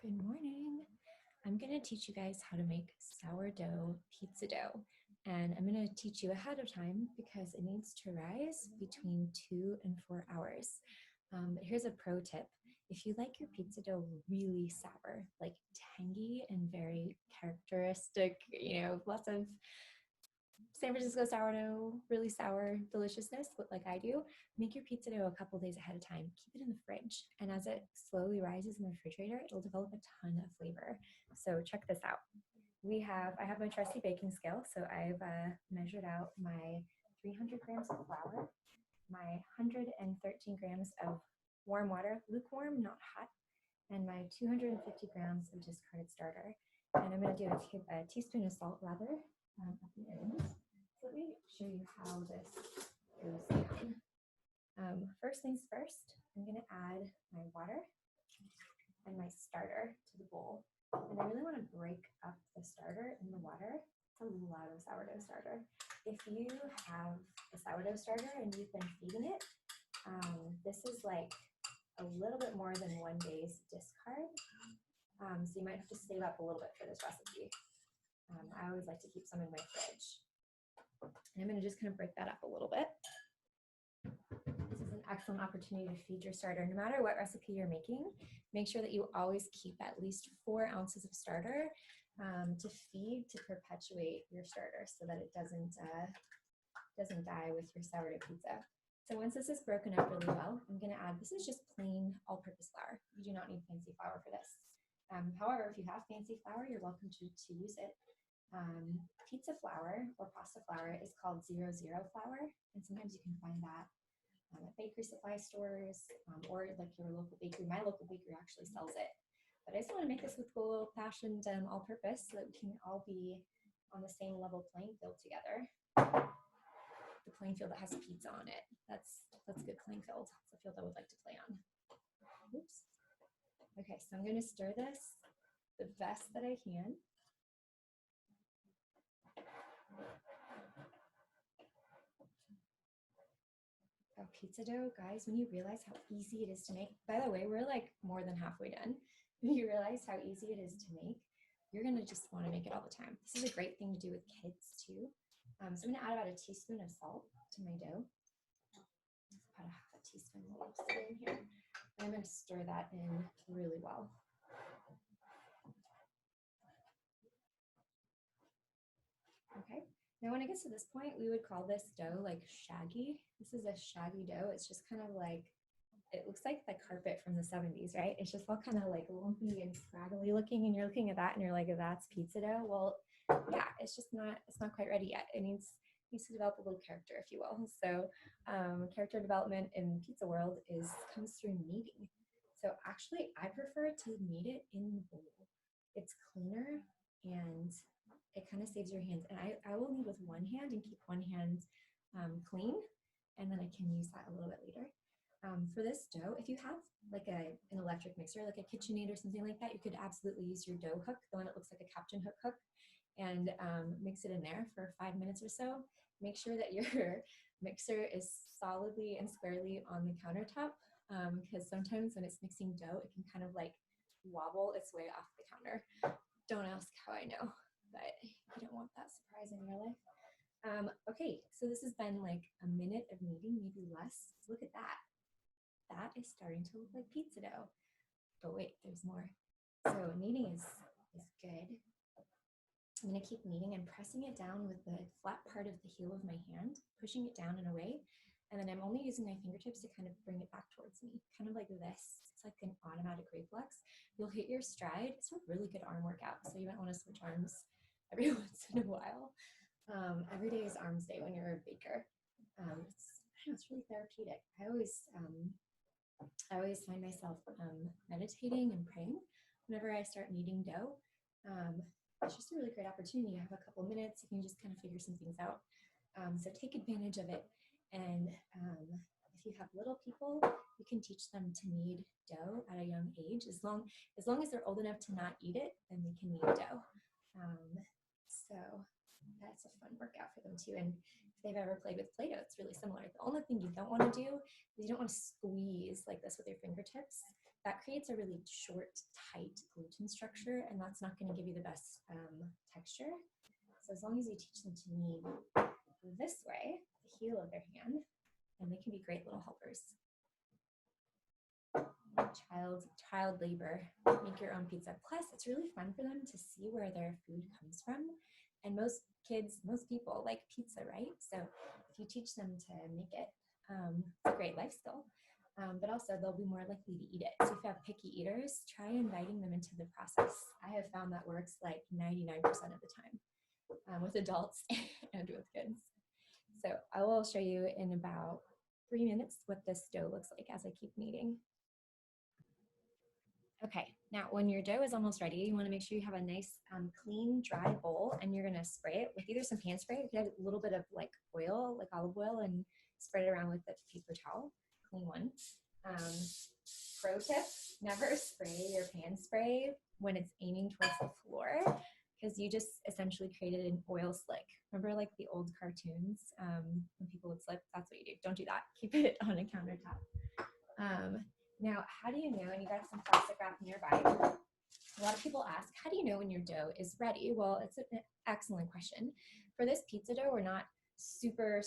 Good morning. I'm going to teach you guys how to make sourdough pizza dough. And I'm going to teach you ahead of time because it needs to rise between 2 and 4 hours. But here's a pro tip. If you like your pizza dough really sour, like tangy and very characteristic, lots of San Francisco sourdough, really sour deliciousness, like I do, make your pizza dough a couple days ahead of time. Keep it in the fridge. And as it slowly rises in the refrigerator, it'll develop a ton of flavor. So check this out. I have my trusty baking scale. So I've measured out my 300 grams of flour, my 113 grams of warm water, lukewarm, not hot, and my 250 grams of discarded starter. And I'm going to do a teaspoon of salt at the end. So let me show you how this goes down. First things first, I'm going to add my water and my starter to the bowl. And I really want to break up the starter in the water. It's a lot of sourdough starter. If you have a sourdough starter and you've been feeding it, this is like a little bit more than 1 day's discard. So you might have to save up a little bit for this recipe. I always like to keep some in my fridge. And I'm going to just kind of break that up a little bit. This is an excellent opportunity to feed your starter. No matter what recipe you're making, make sure that you always keep at least 4 ounces of starter to feed to perpetuate your starter so that it doesn't die with your sourdough pizza. So once this is broken up really well, I'm going to add, this is just plain all-purpose flour. You do not need fancy flour for this. However, if you have fancy flour, you're welcome to use it. Pizza flour or pasta flour is called 00 flour, and sometimes you can find that at bakery supply stores or like your local bakery. My local bakery actually sells it. But I just want to make this with good old-fashioned all-purpose so that we can all be on the same level playing field together. The playing field that has pizza on it. That's a good playing field. It's a field I would like to play on. Oops. Okay, so I'm going to stir this the best that I can. Pizza dough, guys, when you realize how easy it is to make, by the way, we're like more than halfway done. When you realize how easy it is to make, you're going to just want to make it all the time. This is a great thing to do with kids too. So I'm going to add about a teaspoon of salt to my dough. About a half a teaspoon will sit in here. And I'm going to stir that in really well. Okay. Now when it gets to this point, we would call this dough like shaggy. This is a shaggy dough. It's just kind of like, it looks like the carpet from the 70s, right? It's just all kind of like lumpy and scraggly looking, and you're looking at that and you're like, that's pizza dough. Well, yeah, it's not quite ready yet. It needs to develop a little character, if you will. So character development in pizza world comes through kneading. So actually, I prefer to knead it in the bowl. It's cleaner and it kind of saves your hands. And I will knead with one hand and keep one hand clean, and then I can use that a little bit later. For this dough, if you have like an electric mixer, like a KitchenAid or something like that, you could absolutely use your dough hook, the one that looks like a Captain Hook, and mix it in there for 5 minutes or so. Make sure that your mixer is solidly and squarely on the countertop, because sometimes when it's mixing dough, it can kind of like wobble its way off the counter. Don't ask how I know, but you don't want that surprise in your life. Okay, so this has been like a minute of kneading, maybe less. Look at that. That is starting to look like pizza dough. But wait, there's more. So kneading is good. I'm going to keep kneading and pressing it down with the flat part of the heel of my hand, pushing it down and away. And then I'm only using my fingertips to kind of bring it back towards me, kind of like this. It's like an automatic reflex. You'll hit your stride. It's a really good arm workout, so you might want to switch arms every once in a while. Every day is arms day when you're a baker. It's really therapeutic. I always find myself meditating and praying whenever I start kneading dough. It's just a really great opportunity. You have a couple minutes, you can just kind of figure some things out. So take advantage of it. And if you have little people, you can teach them to knead dough at a young age. As long as they're old enough to not eat it, then they can knead dough. So that's a fun workout for them too. And if they've ever played with Play-Doh, it's really similar. The only thing you don't want to do is you don't want to squeeze like this with your fingertips. that creates a really short, tight gluten structure, and that's not going to give you the best texture. So as long as you teach them to knead this way, the heel of their hand, and they can be great little helpers. Child labor, make your own pizza. Plus, it's really fun for them to see where their food comes from. And most kids, most people like pizza, right? So if you teach them to make it, it's a great life skill. But also they'll be more likely to eat it. So if you have picky eaters, try inviting them into the process. I have found that works like 99% of the time with adults and with kids. So I will show you in about 3 minutes what this dough looks like as I keep kneading. Okay, now when your dough is almost ready, you want to make sure you have a nice clean, dry bowl, and you're going to spray it with either some hand spray, if you have a little bit of like oil, like olive oil, and spread it around with a paper towel, clean one. Pro tip, never spray your pan spray when it's aiming towards the floor, because you just essentially created an oil slick. Remember like the old cartoons when people would slip? That's what you do. Don't do that. Keep it on a countertop. Now, how do you know, and you got some plastic wrap nearby, a lot of people ask, how do you know when your dough is ready? Well, it's an excellent question. For this pizza dough, we're not super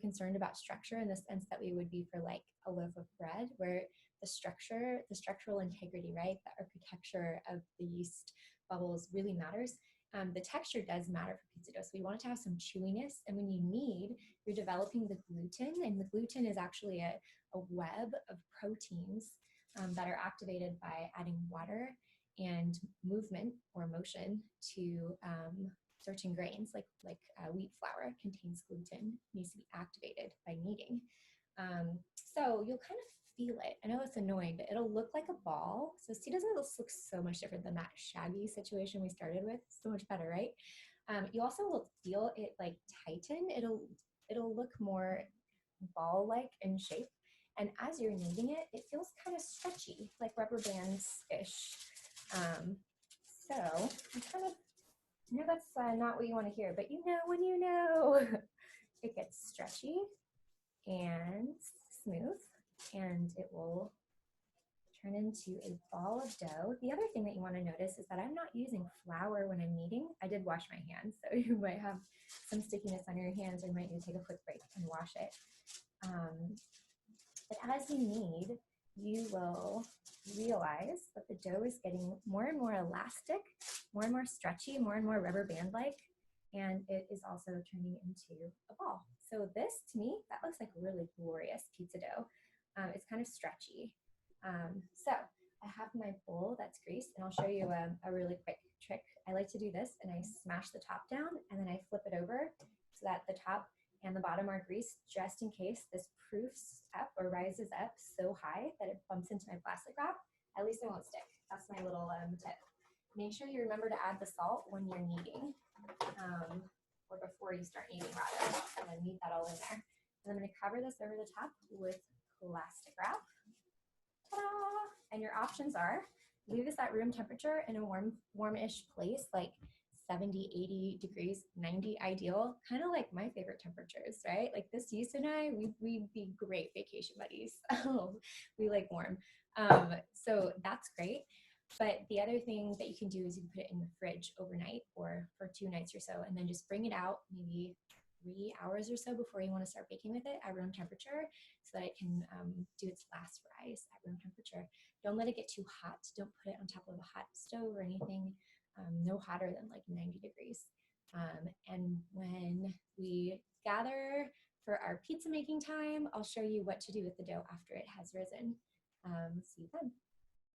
concerned about structure in the sense that we would be for like a loaf of bread, where the structural integrity, right? The architecture of the yeast bubbles really matters. The texture does matter for pizza dough. So we want it to have some chewiness. And when you knead, you're developing the gluten, and the gluten is actually a web of proteins that are activated by adding water and movement or motion to certain grains, like wheat flour contains gluten, needs to be activated by kneading. So you'll kind of feel it. I know it's annoying, but it'll look like a ball. So see, doesn't this look so much different than that shaggy situation we started with? So much better, right? You also will feel it like tighten. It'll look more ball-like in shape. And as you're kneading it, it feels kind of stretchy, like rubber bands-ish. So I'm kind of, I know that's not what you want to hear, but you know when you know. It gets stretchy and smooth, and it will turn into a ball of dough. The other thing that you want to notice is that I'm not using flour when I'm kneading. I did wash my hands, so you might have some stickiness on your hands, or you might need to take a quick break and wash it. But as you knead, you will realize that the dough is getting more and more elastic, more and more stretchy, more and more rubber band-like, and it is also turning into a ball. So this, to me, that looks like really glorious pizza dough. It's kind of stretchy. So I have my bowl that's greased, and I'll show you a really quick trick. I like to do this, and I smash the top down, and then I flip it over so that the top and the bottom are greased, just in case this proofs up or rises up so high that it bumps into my plastic wrap. At least it won't stick. That's my little tip. Make sure you remember to add the salt when you're kneading, or before you start kneading rather. I'm gonna knead that all in there. And I'm gonna cover this over the top with plastic wrap. Ta-da! And your options are, leave this at room temperature in a warmish place, like 70, 80 degrees, 90 ideal, kind of like my favorite temperatures, right? Like this yeast and I, we'd be great vacation buddies. We like warm. So that's great. But the other thing that you can do is you can put it in the fridge overnight or for 2 nights or so, and then just bring it out maybe 3 hours or so before you want to start baking with it at room temperature, so that it can do its last rise at room temperature. Don't let it get too hot. Don't put it on top of a hot stove or anything. No hotter than like 90 degrees. And when we gather for our pizza making time, I'll show you what to do with the dough after it has risen. See you then.